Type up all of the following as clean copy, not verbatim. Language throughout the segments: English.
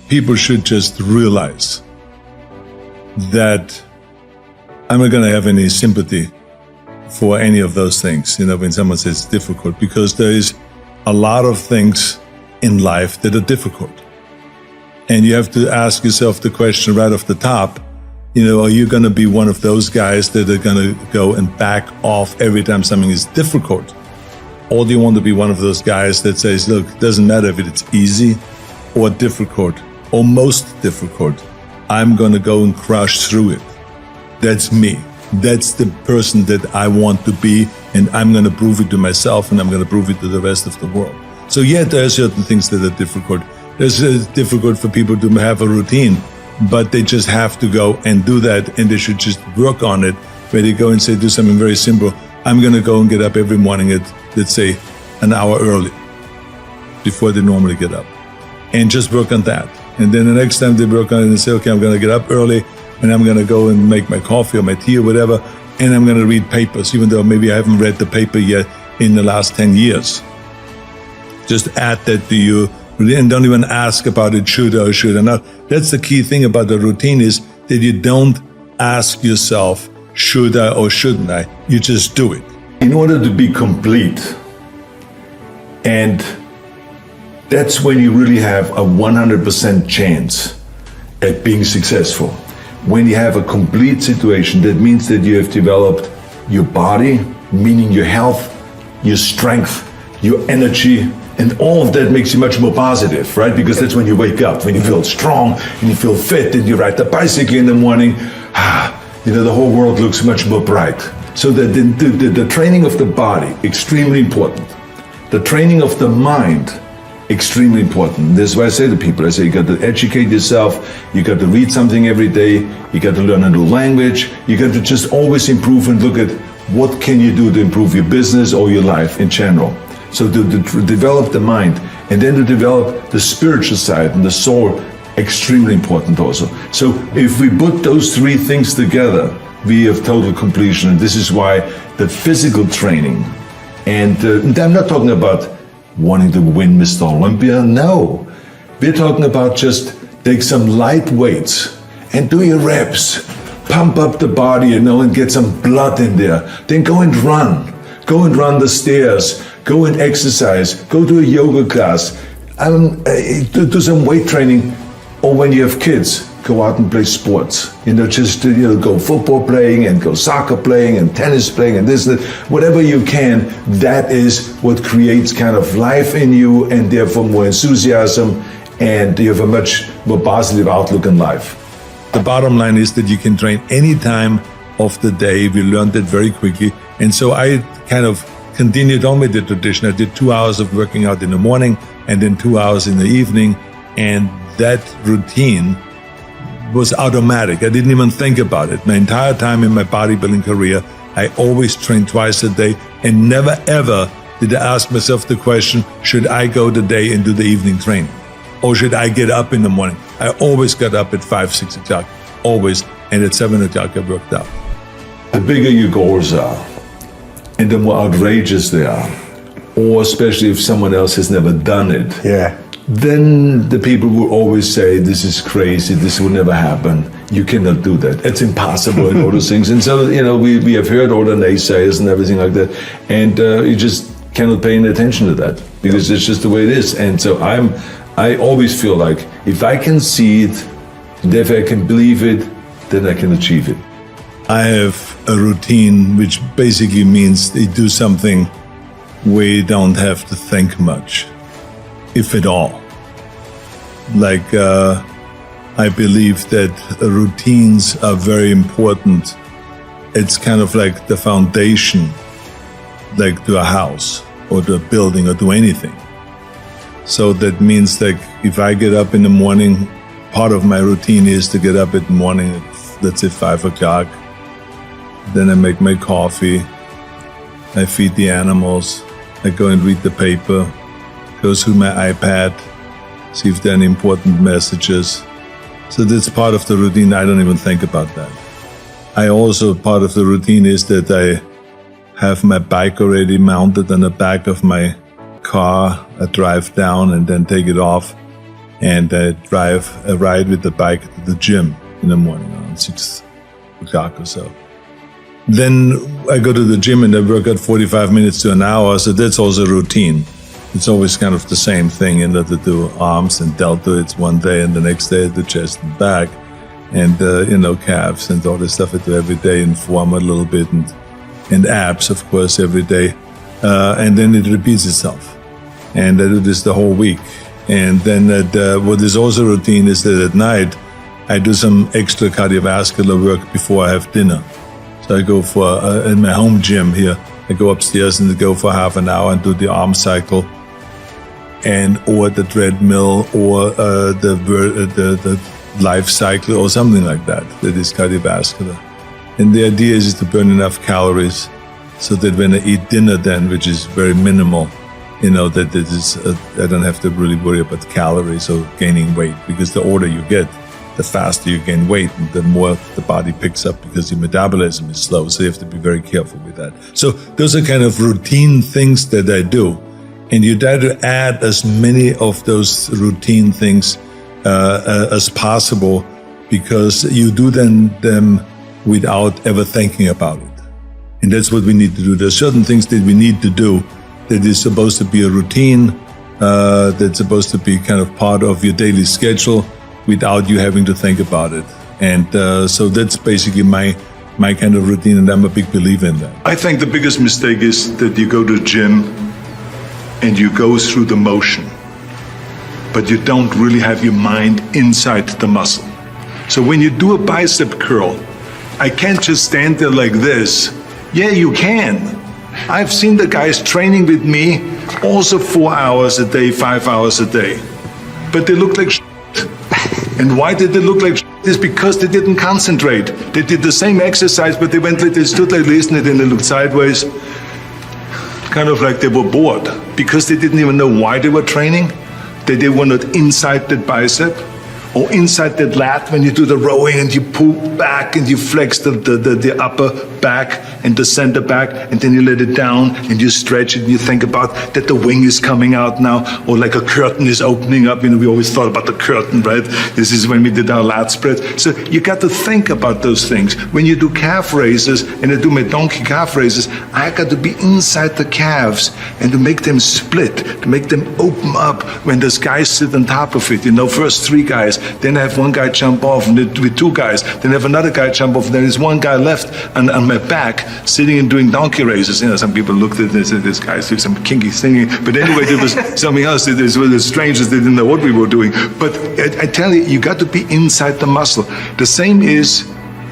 people should just realize that I'm not going to have any sympathy for any of those things, when someone says it's difficult, because there is a lot of things in life that are difficult. And you have to ask yourself the question right off the top, are you going to be one of those guys that are going to go and back off every time something is difficult? Or do you want to be one of those guys that says, look, it doesn't matter if it's easy or difficult or most difficult, I'm going to go and crush through it. That's me. That's the person that I want to be, and I'm going to prove it to myself, and I'm going to prove it to the rest of the world. So yeah, there are certain things that are difficult. It's difficult for people to have a routine, but they just have to go and do that, and they should just work on it, where they go and say, do something very simple. I'm going to go and get up every morning at, let's say, an hour early before they normally get up, and just work on that. And then the next time they work on it and say, okay, I'm going to get up early, and I'm going to go and make my coffee or my tea or whatever, and I'm going to read papers, even though maybe I haven't read the paper yet in the last 10 years. Just add that to you, and don't even ask about it, should or should I not. That's the key thing about the routine, is that you don't ask yourself, should I or shouldn't I? You just do it. In order to be complete, and that's when you really have a 100% chance at being successful. When you have a complete situation, that means that you have developed your body, meaning your health, your strength, your energy, and all of that makes you much more positive, right? Because that's when you wake up, when you feel strong and you feel fit, and you ride the bicycle in the morning, the whole world looks much more bright. So the training of the body, extremely important. The training of the mind, extremely important. This is why I say to people, I say, you got to educate yourself, you got to read something every day, you got to learn a new language, you got to just always improve and look at what can you do to improve your business or your life in general. So to develop the mind, and then to develop the spiritual side and the soul, extremely important also. So if we put those three things together, we have total completion. And this is why the physical training, and I'm not talking about wanting to win Mr. Olympia, no. We're talking about just take some light weights and do your reps. Pump up the body, and get some blood in there. Then go and run. Go and run the stairs. Go and exercise. Go to a yoga class. Do some weight training. Or when you have kids, go out and play sports. Just go football playing and go soccer playing and tennis playing and this, whatever you can. That is what creates kind of life in you, and therefore more enthusiasm, and you have a much more positive outlook in life. The bottom line is that you can train any time of the day. We learned that very quickly. And so I kind of continued on with the tradition. I did 2 hours of working out in the morning and then 2 hours in the evening. And that routine was automatic. I didn't even think about it. My entire time in my bodybuilding career, I always trained twice a day, and never ever did I ask myself the question, should I go today and do the evening training? Or should I get up in the morning? I always got up at 5, 6 o'clock, always. And at 7 o'clock I worked out. The bigger your goals are, and the more outrageous they are, or especially if someone else has never done it, then the people will always say, this is crazy, this will never happen, you cannot do that, it's impossible, and all those things. And so, we have heard all the naysayers and everything like that, and you just cannot pay any attention to that, because it's just the way it is. And so I always feel like, if I can see it, and if I can believe it, then I can achieve it. I have a routine which basically means they do something where you don't have to think much, if at all. Like, I believe that routines are very important. It's kind of like the foundation, like to a house or to a building or to anything. So that means like if I get up in the morning, part of my routine is to get up in the morning at, let's say, 5 o'clock. Then I make my coffee, I feed the animals, I go and read the paper, go through my iPad, see if there are any important messages. So that's part of the routine. I don't even think about that. I also, part of the routine is that I have my bike already mounted on the back of my car. I drive down and then take it off and I ride with the bike to the gym in the morning around 6 o'clock or so. Then I go to the gym and I work out 45 minutes to an hour, so that's also routine. It's always kind of the same thing, in that I do arms and deltoids one day, and the next day I do chest and back, and calves and all this stuff I do every day, and form a little bit, and abs, of course, every day. And then it repeats itself. And I do this the whole week. And then what is also routine is that at night I do some extra cardiovascular work before I have dinner. So I go in my home gym here, I go upstairs and go for half an hour and do the arm cycle, or the treadmill, or the life cycle, or something like that is cardiovascular. And the idea is to burn enough calories so that when I eat dinner then, which is very minimal, that it is, I don't have to really worry about calories or gaining weight, because the older you get, the faster you gain weight and the more the body picks up, because your metabolism is slow. So you have to be very careful with that. So those are kind of routine things that I do. And you try to add as many of those routine things as possible, because you do them without ever thinking about it. And that's what we need to do. There are certain things that we need to do that is supposed to be a routine, that's supposed to be kind of part of your daily schedule, without you having to think about it. And so that's basically my kind of routine, and I'm a big believer in that. I think the biggest mistake is that you go to the gym and you go through the motion, but you don't really have your mind inside the muscle. So when you do a bicep curl, I can't just stand there like this. Yeah, you can. I've seen the guys training with me also 4 hours a day, 5 hours a day, but they look like shit. And why did they look like shit? It's because they didn't concentrate. They did the same exercise, but they stood like this, and then they looked sideways, kind of like they were bored, because they didn't even know why they were training. They were not inside that bicep or inside that lat when you do the rowing and you pull back and you flex the upper back and the center back, and then you let it down and you stretch it and you think about that the wing is coming out now, or like a curtain is opening up. We always thought about the curtain, right? This is when we did our lat spread. So you got to think about those things. When you do calf raises, and I do my donkey calf raises, I got to be inside the calves and to make them split, to make them open up when those guys sit on top of it. First 3 guys, then I have one guy jump off, and with 2 guys, then I have another guy jump off, and then there's one guy left on my back sitting and doing donkey raises. Some people looked at this and said, this guy's doing some kinky singing. But anyway, there was something else. It was strange, they didn't know what we were doing. But I tell you got to be inside the muscle. The same is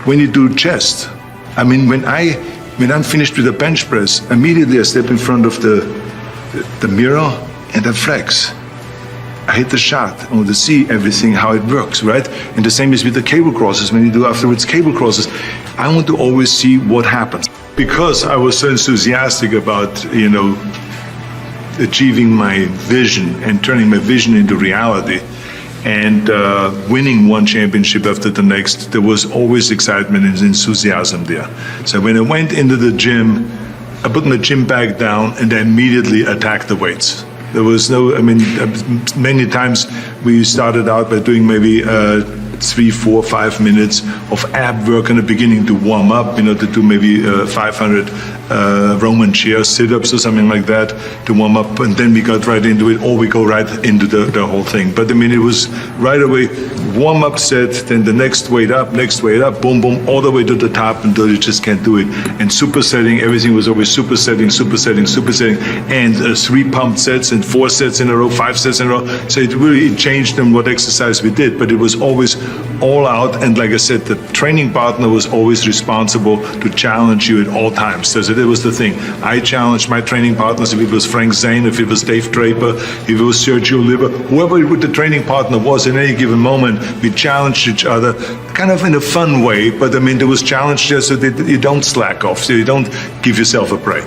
when you do chest. When I'm finished with the bench press, immediately I step in front of the mirror and I flex. I hit the shot. I want to see everything, how it works, right? And the same is with the cable crosses. When you do afterwards cable crosses, I want to always see what happens. Because I was so enthusiastic about, achieving my vision and turning my vision into reality, and winning one championship after the next, there was always excitement and enthusiasm there. So when I went into the gym, I put my gym bag down and I immediately attacked the weights. There was many times we started out by doing maybe 3, 4, 5 minutes of ab work in the beginning to warm up, to do maybe 500 Roman chair sit-ups or something like that to warm up, and then we got right into it, or we go right into the whole thing. But it was right away, warm-up set, then the next weight up, boom, boom, all the way to the top until you just can't do it. And supersetting, everything was always supersetting, and 3 pumped sets and 4 sets in a row, 5 sets in a row. So it really changed on what exercise we did, but it was always all out. And like I said, the training partner was always responsible to challenge you at all times. So that was the thing. I challenged my training partners, if it was Frank Zane, if it was Dave Draper, if it was Sergio Oliva, whoever the training partner was in any given moment, we challenged each other kind of in a fun way, but there was challenge there so that you don't slack off, so you don't give yourself a break.